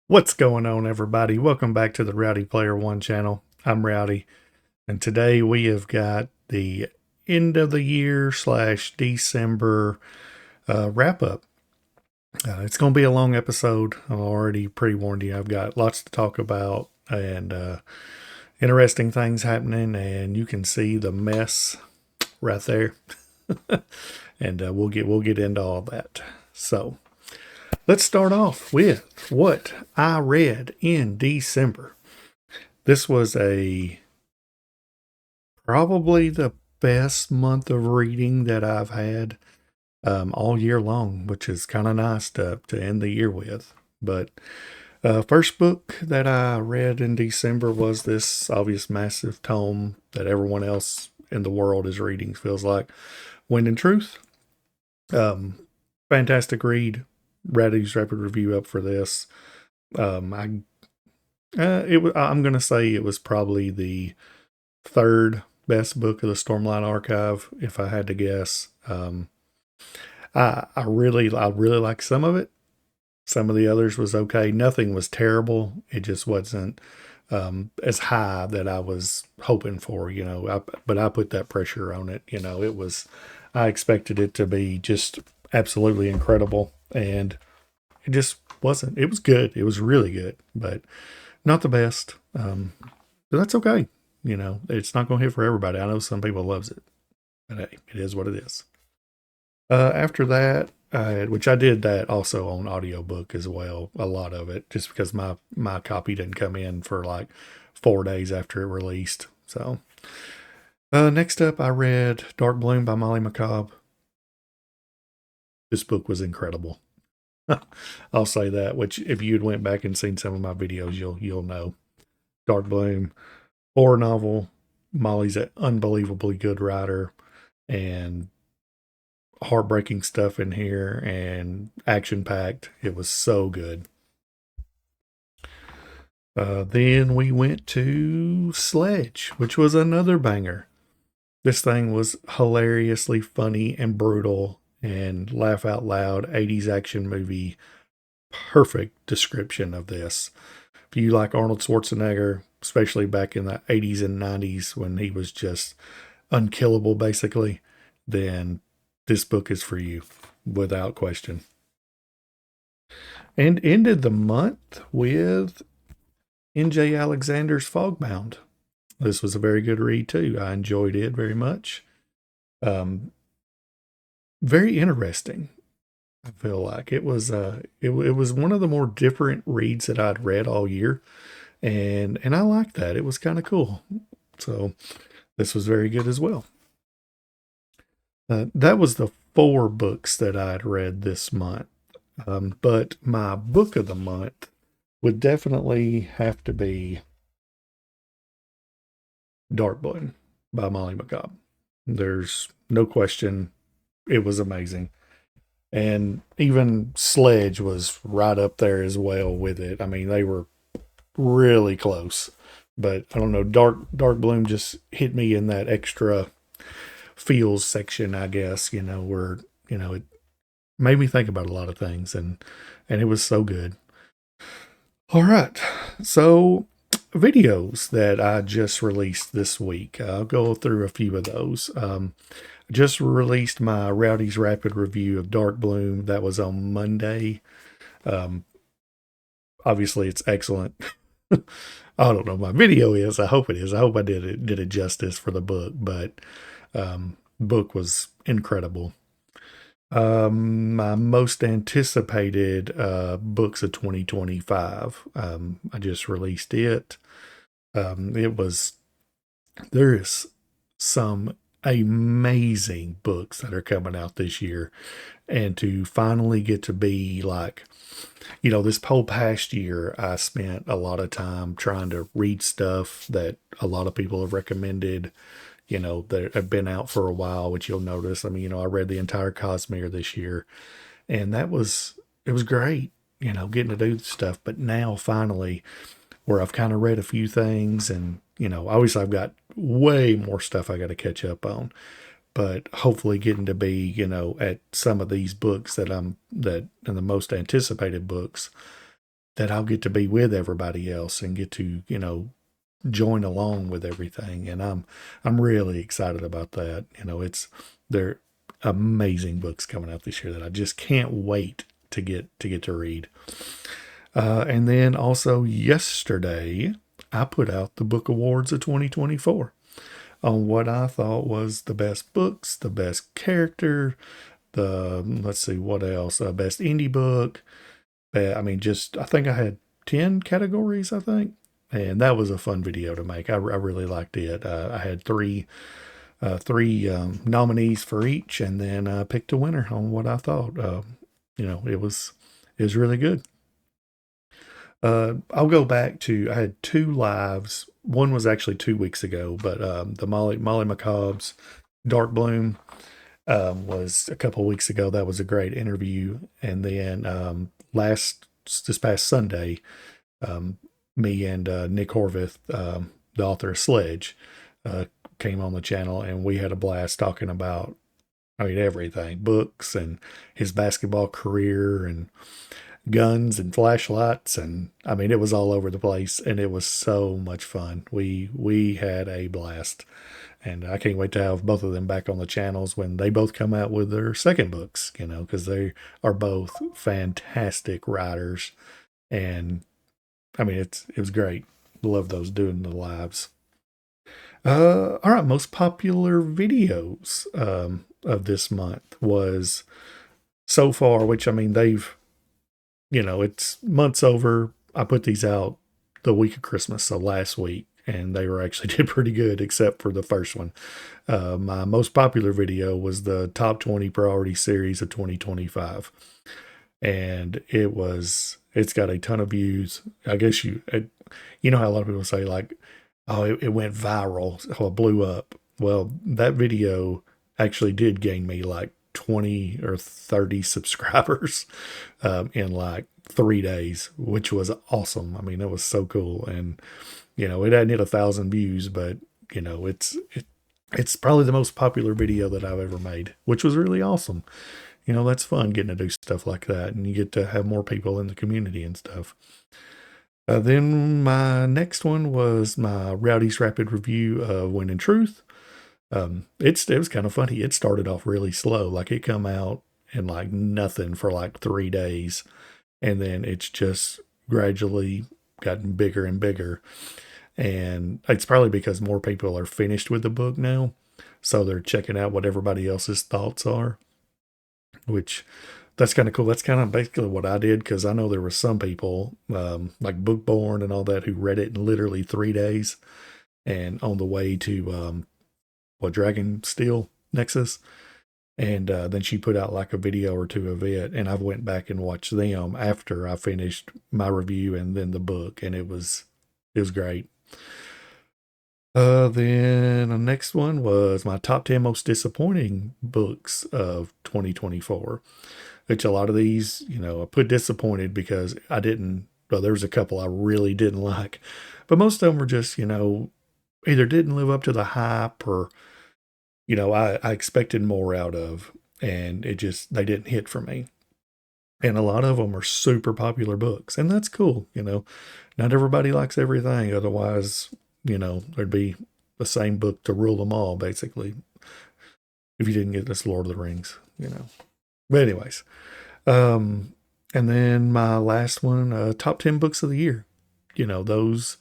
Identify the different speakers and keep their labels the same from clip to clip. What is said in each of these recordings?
Speaker 1: What's going on, everybody? Welcome back to the Rowdy Player One channel. I'm Rowdy, and today we have got the end of the year / December wrap up. It's going to be a long episode. I'm already pre-warned you. I've got lots to talk about and interesting things happening, and you can see the mess right there. And we'll get into all that. So let's start off with what I read in December. This was probably the best month of reading that I've had all year long, which is kind of nice to end the year with. But first book that I read in December was this obvious massive tome that everyone else in the world is reading, feels like. Wind and Truth. Fantastic read. Rowdy's rapid review up for this. I'm gonna say it was probably the third best book of the Stormlight Archive, if I had to guess. I really like some of it. Some of the others was okay. Nothing was terrible. It just wasn't as high that I was hoping for, but I put that pressure on it. I expected it to be just absolutely incredible, and it just wasn't. It was good. It was really good, but not the best. But that's okay. It's not going to hit for everybody. I know some people loves it, but hey, it is what it is. After that, which I did that also on audiobook as well, a lot of it, just because my copy didn't come in for like 4 days after it released. So next up, I read Dark Bloom by Molly McCobb. This book was incredible. I'll say that. Which, if you'd went back and seen some of my videos, you'll know. Dark Bloom, horror novel. Molly's an unbelievably good writer, and heartbreaking stuff in here and action packed. It was so good. Then we went to Sledge, which was another banger. This thing was hilariously funny and brutal and laugh out loud 80s action movie. Perfect description of this. If you like Arnold Schwarzenegger, especially back in the 80s and 90s when he was just unkillable basically, then this book is for you without question. And ended the month with N.J. Alexander's Fogbound. This was a very good read too. I enjoyed it very much. Very interesting. I feel like it was it was one of the more different reads that I'd read all year, and I liked that. It was kind of cool. So this was very good as well. That was the 4 books that I'd read this month. But my book of the month would definitely have to be Dark Bloom by Molly McCobb. There's no question. It was amazing. And even Sledge was right up there as well with it. I mean, they were really close. But I don't know, Dark Bloom just hit me in that extra feels section, I guess, where, it made me think about a lot of things, and it was so good. All right. So videos that I just released this week. I'll go through a few of those. Just released my Rowdy's Rapid Review of Dark Bloom. That was on Monday. Obviously, it's excellent. I don't know. My video is. I hope it is. I hope I did it justice for the book, but book was incredible. My most anticipated books of 2025. I just released it. There is some amazing books that are coming out this year, and to finally get to be like, this whole past year, I spent a lot of time trying to read stuff that a lot of people have recommended, that have been out for a while, which you'll notice. I mean, I read the entire Cosmere this year, and it was great, getting to do stuff. But now finally, where I've kind of read a few things, and, obviously I've got way more stuff I got to catch up on, but hopefully getting to be, at some of these books that and the most anticipated books, that I'll get to be with everybody else and get to, join along with everything. And I'm really excited about that. They're amazing books coming out this year that I just can't wait to read. And then also yesterday, I put out the book awards of 2024 on what I thought was the best books, the best character, let's see, what else? Best indie book. I think I had 10 categories, I think. And that was a fun video to make. I really liked it. I had three nominees for each, and then I picked a winner on what I thought. It was really good. I'll go back to, I had 2 lives. One was actually 2 weeks ago, but the Molly McCobb's Dark Bloom was a couple weeks ago. That was a great interview. And then this past Sunday, me and Nick Horvath, the author of Sledge, came on the channel, and we had a blast talking about, everything, books and his basketball career and guns and flashlights. And it was all over the place, and it was so much fun. We had a blast, and I can't wait to have both of them back on the channels when they both come out with their second books, because they are both fantastic writers. And it was great. Love those doing the lives. All right, most popular videos of this month was so far, which they've, it's months over. I put these out the week of Christmas, so last week, and they were actually did pretty good, except for the first one. My most popular video was the top 20 priority series of 2025, and it's got a ton of views. I guess you know how a lot of people say, like, oh, it went viral, oh, it blew up. Well, that video actually did gain me like 20 or 30 subscribers in like 3 days, which was awesome. It was so cool. And, it hadn't hit 1,000 views, but, it's probably the most popular video that I've ever made, which was really awesome. That's fun getting to do stuff like that, and you get to have more people in the community and stuff. Then my next one was my Rowdy's Rapid Review of When in Truth. It was kind of funny. It started off really slow. Like, it come out and like nothing for like 3 days, and then it's just gradually gotten bigger and bigger. And it's probably because more people are finished with the book now, so they're checking out what everybody else's thoughts are, which that's kind of cool. That's kind of basically what I did, because I know there were some people like Bookborn and all that who read it in literally 3 days, and on the way to Dragonsteel Nexus, and then she put out like a video or two of it, and I went back and watched them after I finished my review and then the book, and it was great. Then the next one was my top 10 most disappointing books of 2024, which a lot of these, I put disappointed because there's a couple I really didn't like, but most of them were just, either didn't live up to the hype, or, I expected more out of, and they didn't hit for me. And a lot of them are super popular books, and that's cool. Not everybody likes everything. Otherwise, there'd be the same book to rule them all, basically, if you didn't get this Lord of the Rings, But anyways, and then my last one, top 10 books of the year. Those,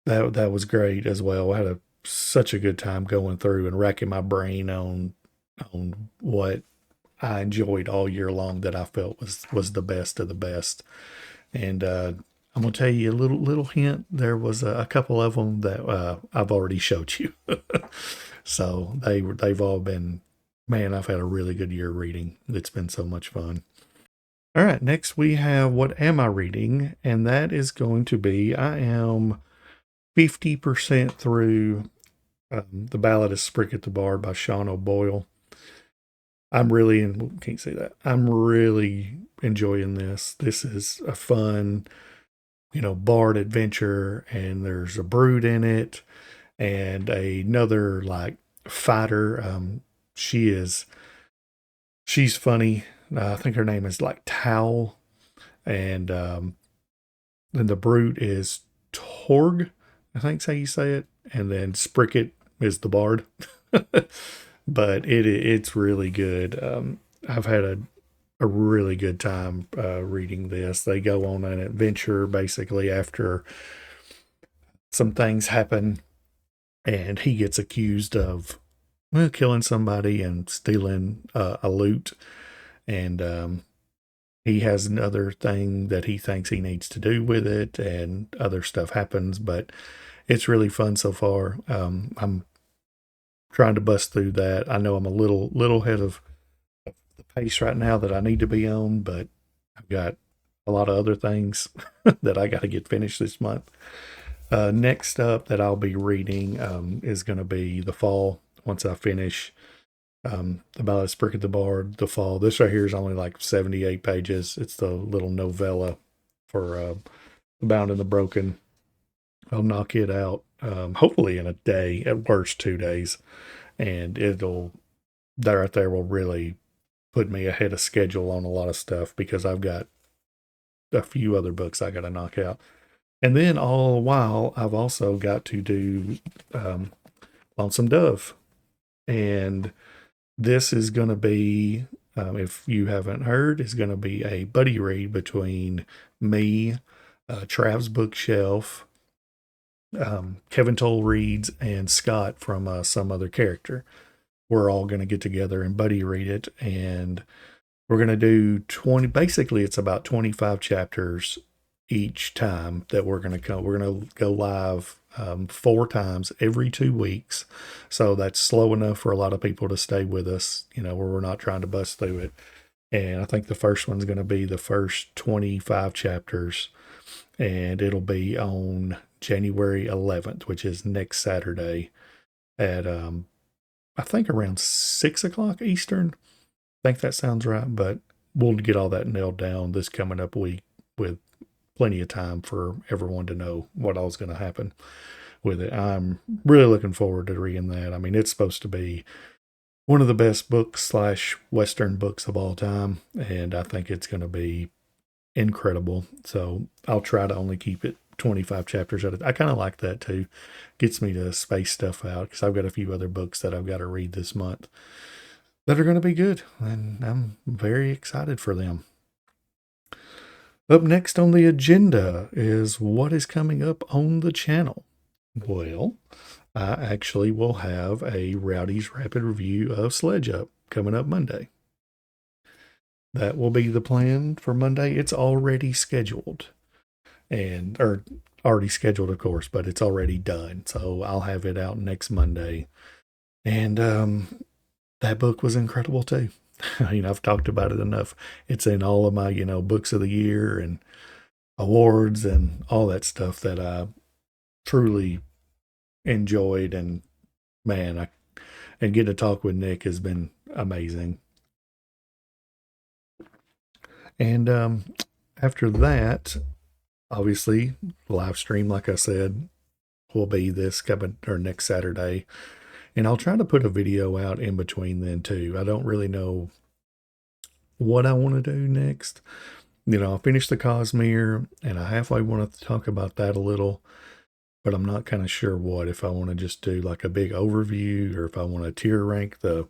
Speaker 1: that was great as well. I had such a good time going through and racking my brain on what I enjoyed all year long that I felt was the best of the best. And I'm gonna tell you a little hint. There was a couple of them that I've already showed you, so they've all been. Man, I've had a really good year reading. It's been so much fun. All right, next we have What Am I Reading? And that is going to be, I am 50% through The Ballad of Spricket the Bard by Sean O'Boyle. I'm really enjoying this. This is a fun, bard adventure, and there's a brood in it, and another like fighter. She's funny. I think her name is like Tao, and then the brute is Torg, I think's how you say it, and then Spricket is the bard. But it's really good. I've had a really good time reading this. They go on an adventure basically after some things happen, and he gets accused of killing somebody and stealing a loot, and he has another thing that he thinks he needs to do with it, and other stuff happens. But it's really fun so far. I'm trying to bust through that. I know I'm a little ahead of the pace right now that I need to be on, but I've got a lot of other things that I got to get finished this month. Next up that I'll be reading is going to be The Fall. Once I finish The Ballad of Spricket the Bard, The Fall. This right here is only like 78 pages. It's the little novella for The Bound and the Broken. I'll knock it out hopefully in a day, at worst 2 days. And that right there will really put me ahead of schedule on a lot of stuff, because I've got a few other books I got to knock out. And then all the while, I've also got to do Lonesome Dove. And this is going to be, if you haven't heard, is going to be a buddy read between me, Trav's Bookshelf, Kevin Toll reads, and Scott from Some Other Character. We're all going to get together and buddy read it, and we're going to do 20. Basically, it's about 25 chapters each time that we're going to go. We're going to go live 4 times every 2 weeks, so that's slow enough for a lot of people to stay with us, where we're not trying to bust through it. And I think the first one's going to be the first 25 chapters, and it'll be on January 11th, which is next Saturday at I think around 6 o'clock Eastern. I think that sounds right, but we'll get all that nailed down this coming up week, with plenty of time for everyone to know what all's going to happen with it. I'm really looking forward to reading that. I mean, it's supposed to be one of the best books / Western books of all time, and I think it's going to be incredible. So I'll try to only keep it 25 chapters at a time. I kind of like that too. Gets me to space stuff out, because I've got a few other books that I've got to read this month that are going to be good, and I'm very excited for them. Up next on the agenda is what is coming up on the channel. Well, I actually will have a Rowdy's Rapid Review of Sledge Up coming up Monday. That will be the plan for Monday. It's already scheduled, or already scheduled, of course, but it's already done. So I'll have it out next Monday. And that book was incredible too. I've talked about it enough. It's in all of my, books of the year and awards and all that stuff that I truly enjoyed. And man, and getting to talk with Nick has been amazing. And after that, obviously, live stream, like I said, will be this coming or next Saturday. And I'll try to put a video out in between then too. I don't really know what I want to do next. I'll finish the Cosmere, and I halfway want to talk about that a little, but I'm not kind of sure what. If I want to just do like a big overview, or if I want to tier rank the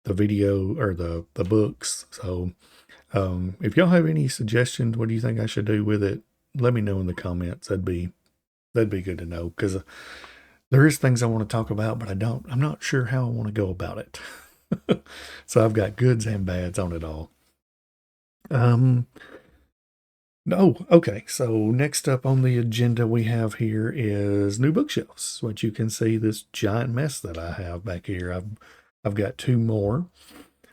Speaker 1: video or the books. So if y'all have any suggestions, what do you think I should do with it? Let me know in the comments. That'd be good to know, because there is things I want to talk about, but I'm not sure how I want to go about it. So I've got goods and bads on it all. Okay. So next up on the agenda we have here is new bookshelves. What you can see, this giant mess that I have back here. I've got 2 more.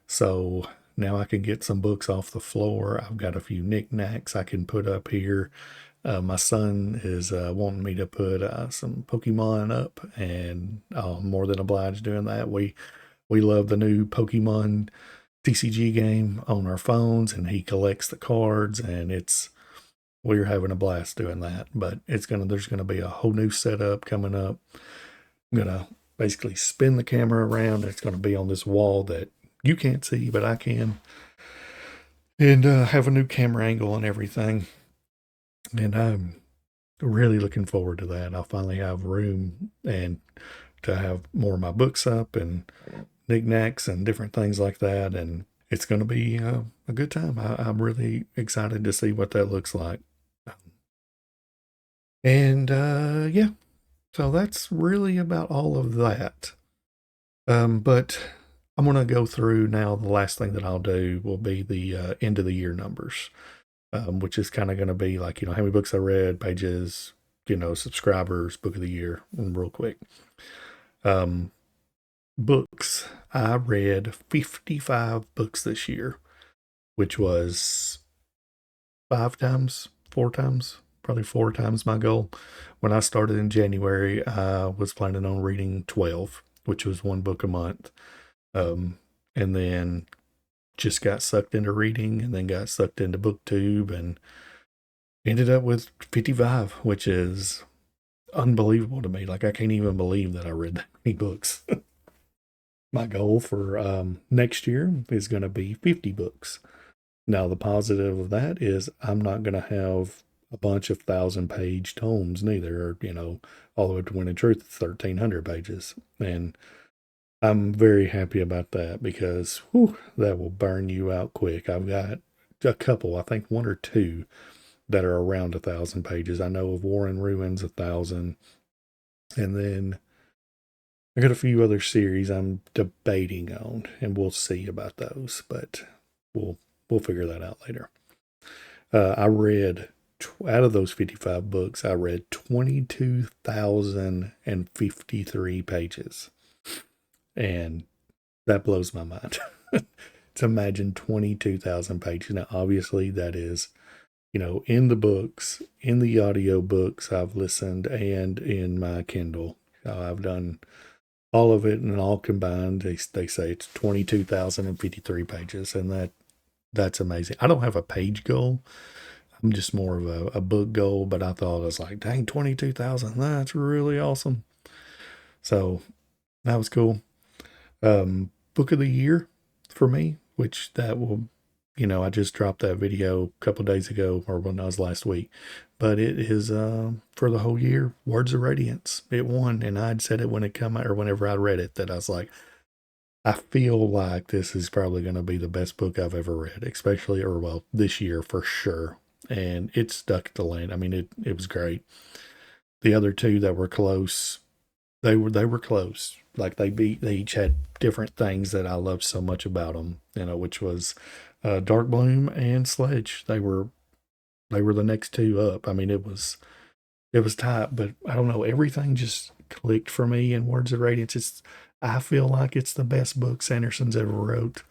Speaker 1: So now I can get some books off the floor. I've got a few knickknacks I can put up here. My son is wanting me to put some Pokemon up, and I'm more than obliged doing that. We love the new Pokemon TCG game on our phones, and he collects the cards, and we're having a blast doing that. But there's gonna be a whole new setup coming up. I'm gonna basically spin the camera around. It's gonna be on this wall that you can't see, but I can, and have a new camera angle and everything. And I'm really looking forward to that. I'll finally have room and to have more of my books up and knickknacks and different things like that. And it's going to be a good time. I'm really excited to see what that looks like. And yeah, so that's really about all of that. But I'm going to go through now. The last thing that I'll do will be the end of the year numbers, which is kind of going to be like, how many books I read, pages, subscribers, book of the year, and real quick. Books. I read 55 books this year, which was probably four times my goal. When I started in January, I was planning on reading 12, which was one book a month. And then just got sucked into reading and then got sucked into BookTube and ended up with 55, which is unbelievable to me. Like, I can't even believe that I read that many books. My goal for next year is going to be 50 books. Now, the positive of that is I'm not going to have a bunch of 1,000-page tomes neither, or, all the way to Winning Truth, 1,300 pages. And I'm very happy about that because that will burn you out quick. I've got a couple, I think one or two, that are around 1,000 pages. I know of War and Ruins, 1,000. And then I got a few other series I'm debating on, and we'll see about those, but we'll figure that out later. I read, out of those 55 books, I read 22,053 pages. And that blows my mind. To imagine 22,000 pages. Now, obviously, that is, in the books, in the audio books I've listened, and in my Kindle. I've done all of it, and all combined, they say it's 22,053 pages, and that's amazing. I don't have a page goal. I'm just more of a book goal, but I thought, I was like, dang, 22,000, that's really awesome. So that was cool. Book of the year for me, which that will, I just dropped that video a couple days ago, or when I was last week, but it is for the whole year, Words of Radiance. It won, and I'd said it when it come out, or whenever I read it, that I was like, I feel like this is probably going to be the best book I've ever read, especially, or well, this year for sure. And it stuck to land. I mean, it was great. The other two that were close, they were close. Like they each had different things that I loved so much about them, which was Dark Bloom and Sledge. They were the next two up. I mean, it was tight, but I don't know. Everything just clicked for me in Words of Radiance. I feel like it's the best book Sanderson's ever wrote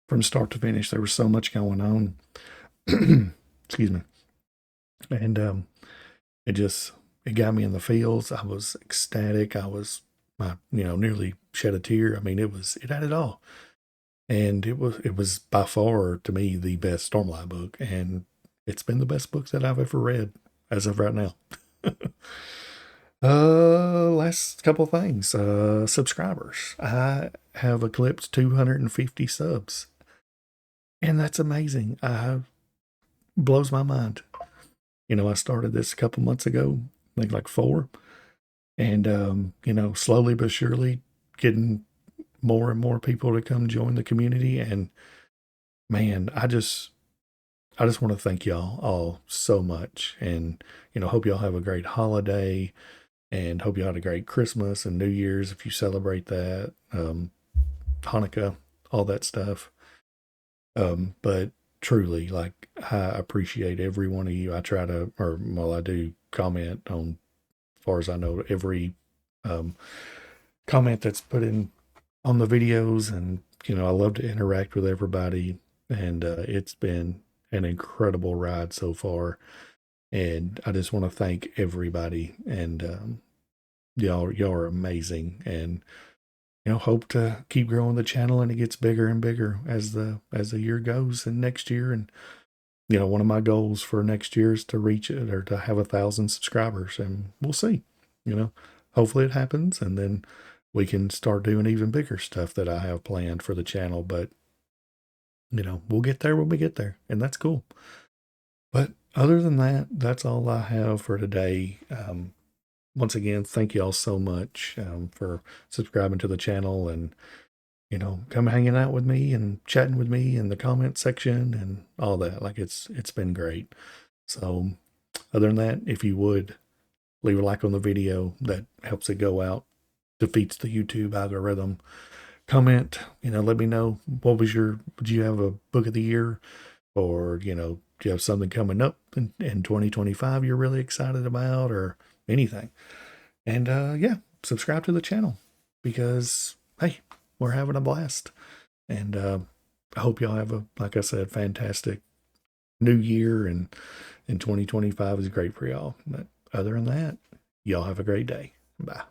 Speaker 1: from start to finish. There was so much going on. Excuse me. And it got me in the feels. I was ecstatic. I was, nearly shed a tear. I mean, it had it all. And it was by far, to me, the best Stormlight book. And it's been the best book that I've ever read as of right now. Last couple things. Subscribers. I have eclipsed 250 subs. And that's amazing. Blows my mind. I started this a couple months ago, I think like 4. And, slowly but surely getting more and more people to come join the community. And man, I just want to thank y'all all so much. And, hope y'all have a great holiday, and hope y'all had a great Christmas and New Year's if you celebrate that, Hanukkah, all that stuff. But truly, like, I appreciate every one of you. I try to, I do comment on, as far as I know, every comment that's put in on the videos, and I love to interact with everybody, and it's been an incredible ride so far, and I just want to thank everybody, and y'all are amazing, and hope to keep growing the channel, and it gets bigger and bigger as the year goes, and next year. And one of my goals for next year is to reach it, or to have 1,000 subscribers, and we'll see. Hopefully it happens, and then we can start doing even bigger stuff that I have planned for the channel. But we'll get there when we get there, and that's cool. But Other than that, that's all I have for today. Once again, thank you all so much for subscribing to the channel and, come hanging out with me and chatting with me in the comment section and all that. Like it's been great. So other than that, if you would leave a like on the video, that helps it go out, defeats the YouTube algorithm. Comment, let me know did you have a book of the year, or, do you have something coming up in 2025 you're really excited about, or anything. And yeah, subscribe to the channel because, hey, we're having a blast. And I hope y'all have like I said, fantastic new year, and 2025 is great for y'all. But other than that, y'all have a great day. Bye.